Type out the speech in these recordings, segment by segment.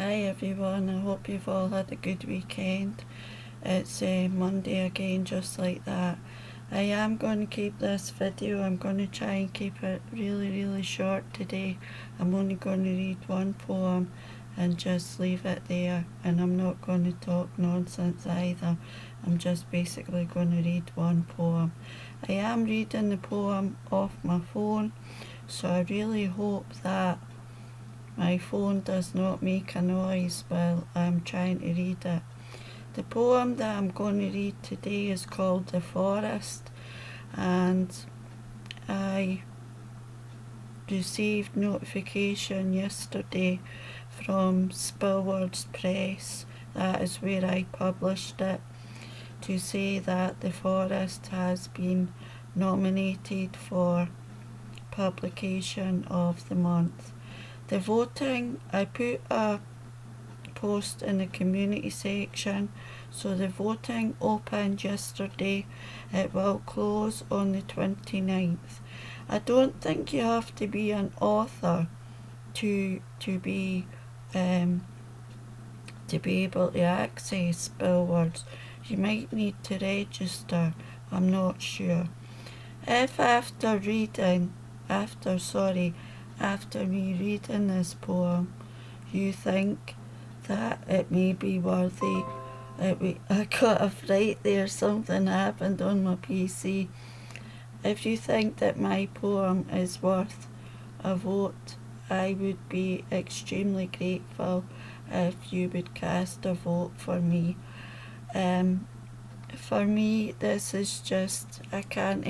Hi everyone, I hope you've all had a good weekend. It's Monday again, just like that. I am going to keep this video, I'm going to try and keep it really short today. I'm only going to read one poem and just leave it there, and I'm not going to talk nonsense either. I'm just basically going to read one poem. I am reading the poem off my phone, so I really hope that my phone does not make a noise while I'm trying to read it. The poem that I'm going to read today is called The Forest, and I received notification yesterday from Spillwords Press, that is where I published it, to say that The Forest has been nominated for publication of the month. The voting, I put a post in the community section, so the voting opened yesterday. It will close on the 29th. I don't think you have to be an author to be able to access Spillwords. You might need to register, I'm not sure. If after me reading this poem, you think that it may be worthy, I got a fright there, something happened on my PC. If you think that my poem is worth a vote, I would be extremely grateful if you would cast a vote for me. For me, this is just, I can't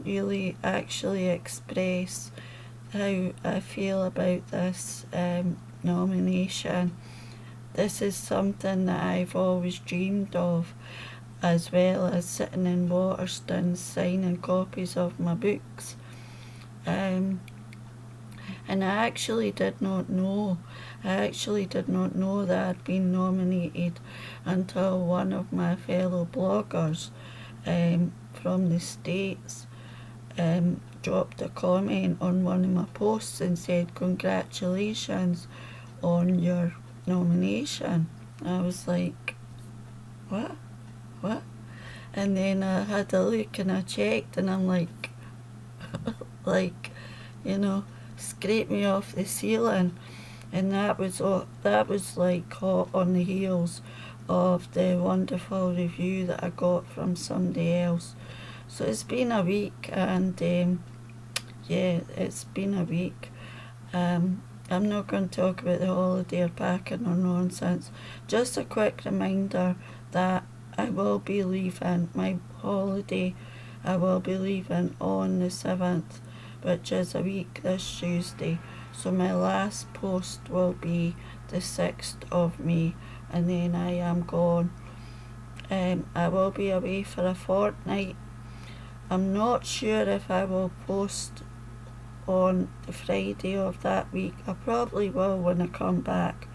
really actually express how I feel about this nomination. This is something that I've always dreamed of, as well as sitting in Waterstones signing copies of my books. And I actually did not know that I'd been nominated until one of my fellow bloggers from the States dropped a comment on one of my posts and said, "Congratulations on your nomination." I was like, what? And then I had a look and I checked, and I'm like, scrape me off the ceiling. And that was like hot on the heels of the wonderful review that I got from somebody else. So it's been a week, and it's been a week. I'm not going to talk about the holiday or packing or nonsense. Just a quick reminder that I will be leaving my holiday. I will be leaving on the 7th, which is a week this Tuesday. So my last post will be the 6th of May, and then I am gone. I will be away for a fortnight. I'm not sure if I will post on the Friday of that week. I probably will when I come back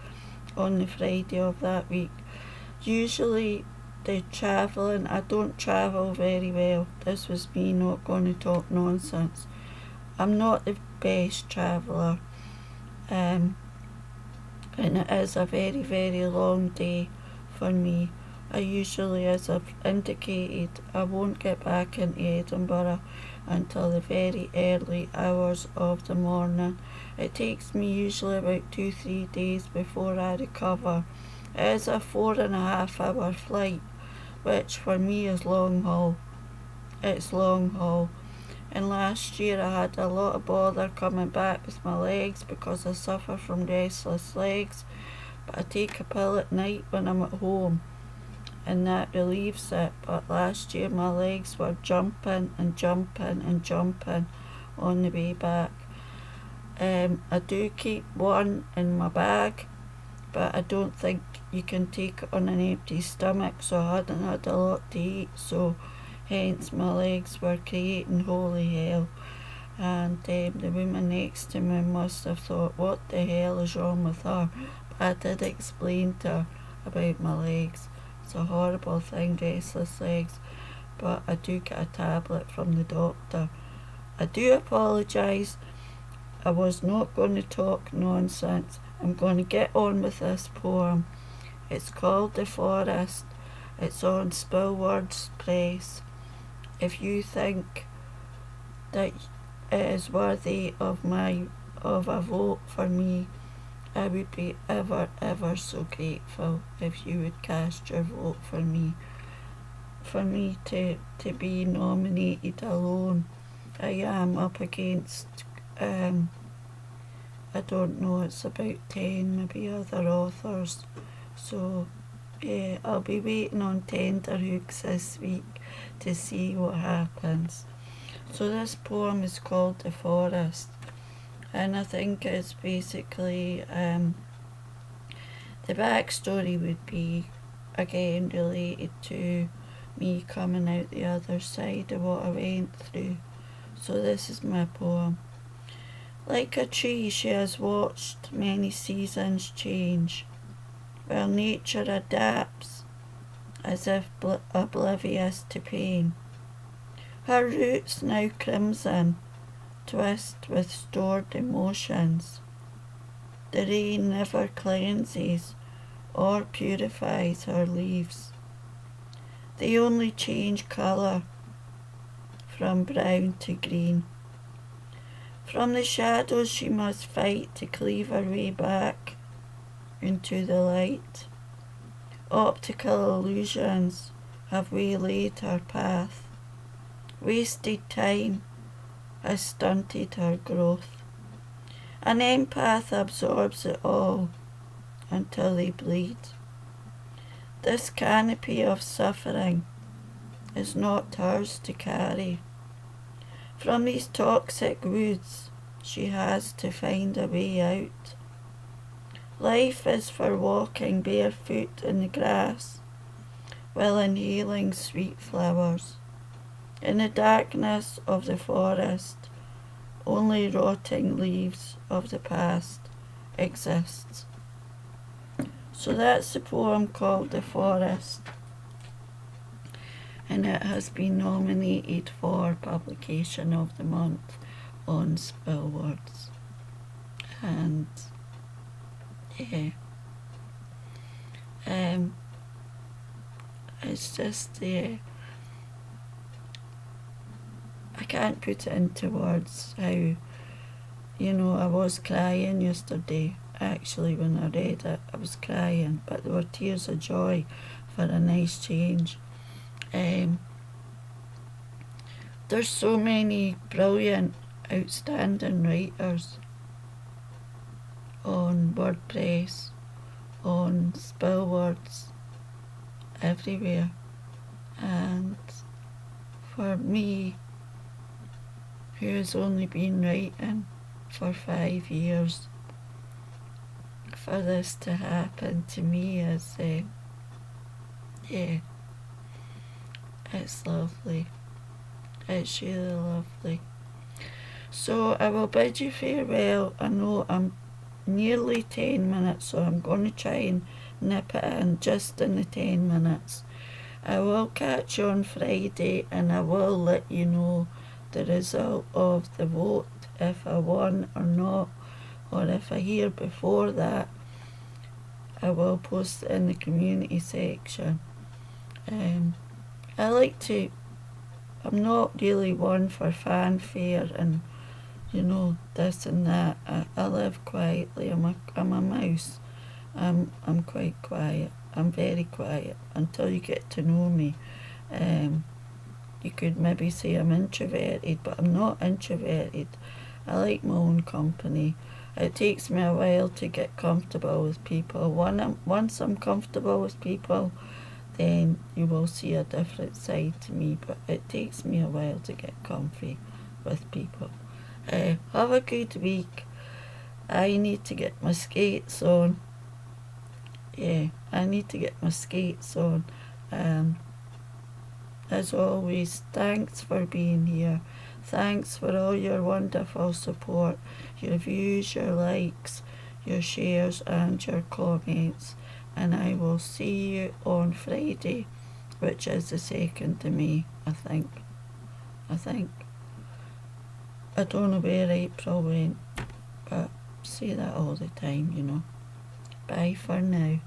on the Friday of that week. Usually the travelling, I don't travel very well. This was me not going to talk nonsense. I'm not the best traveller, and it is a very long day for me. I usually, as I've indicated, I won't get back into Edinburgh until the very early hours of the morning. It takes me usually about 2-3 days before I recover. It is a 4.5 hour flight, which for me is long haul. It's long haul. And last year I had a lot of bother coming back with my legs because I suffer from restless legs. But I take a pill at night when I'm at home, and that relieves it. But last year my legs were jumping on the way back. I do keep one in my bag, but I don't think you can take it on an empty stomach, so I hadn't had a lot to eat, so hence my legs were creating holy hell. And the woman next to me must have thought, what the hell is wrong with her? But I did explain to her about my legs. It's a horrible thing, restless legs, but I do get a tablet from the doctor. I do apologise. I was not going to talk nonsense. I'm going to get on with this poem. It's called The Forest. It's on Spillwords Press. If you think that it is worthy of a vote for me, I would be ever, ever so grateful if you would cast your vote for me. For me to be nominated alone, I am up against, I don't know, it's about 10 maybe other authors. So yeah, I'll be waiting on tenterhooks this week to see what happens. So this poem is called The Forest, and I think it's basically, the backstory would be, again, related to me coming out the other side of what I went through. So this is my poem. Like a tree, she has watched many seasons change, while nature adapts as if oblivious to pain. Her roots now crimson, twist with stored emotions. The rain never cleanses or purifies her leaves. They only change colour from brown to green. From the shadows she must fight to cleave her way back into the light. Optical illusions have waylaid her path. Wasted time has stunted her growth. An empath absorbs it all until they bleed. This canopy of suffering is not hers to carry. From these toxic woods she has to find a way out. Life is for walking barefoot in the grass while inhaling sweet flowers. In the darkness of the forest, only rotting leaves of the past exist. So that's the poem called The Forest, and it has been nominated for Publication of the Month on Spillwords. And yeah, it's just, yeah, I can't put it into words how, I was crying yesterday. Actually, when I read it, I was crying, but there were tears of joy for a nice change. There's so many brilliant, outstanding writers on WordPress, on Spillwords, everywhere. And for me, who has only been writing for 5 years, for this to happen to me is, yeah, it's lovely. It's really lovely. So I will bid you farewell. I know I'm nearly 10 minutes, so I'm going to try and nip it in just in the 10 minutes. I will catch you on Friday, and I will let you know the result of the vote, if I won or not, or if I hear before that, I will post it in the community section. I'm not really one for fanfare and, this and that. I live quietly. I'm a mouse. I'm quite quiet. I'm very quiet until you get to know me. You could maybe say I'm introverted, but I'm not introverted. I like my own company. It takes me a while to get comfortable with people. Once I'm comfortable with people, then you will see a different side to me, but it takes me a while to get comfy with people. Have a good week. I need to get my skates on. Yeah, I need to get my skates on. As always, thanks for being here. Thanks for all your wonderful support, your views, your likes, your shares and your comments. And I will see you on Friday, which is the 2nd of May, I think. I don't know where April went. but say that all the time, you know. Bye for now.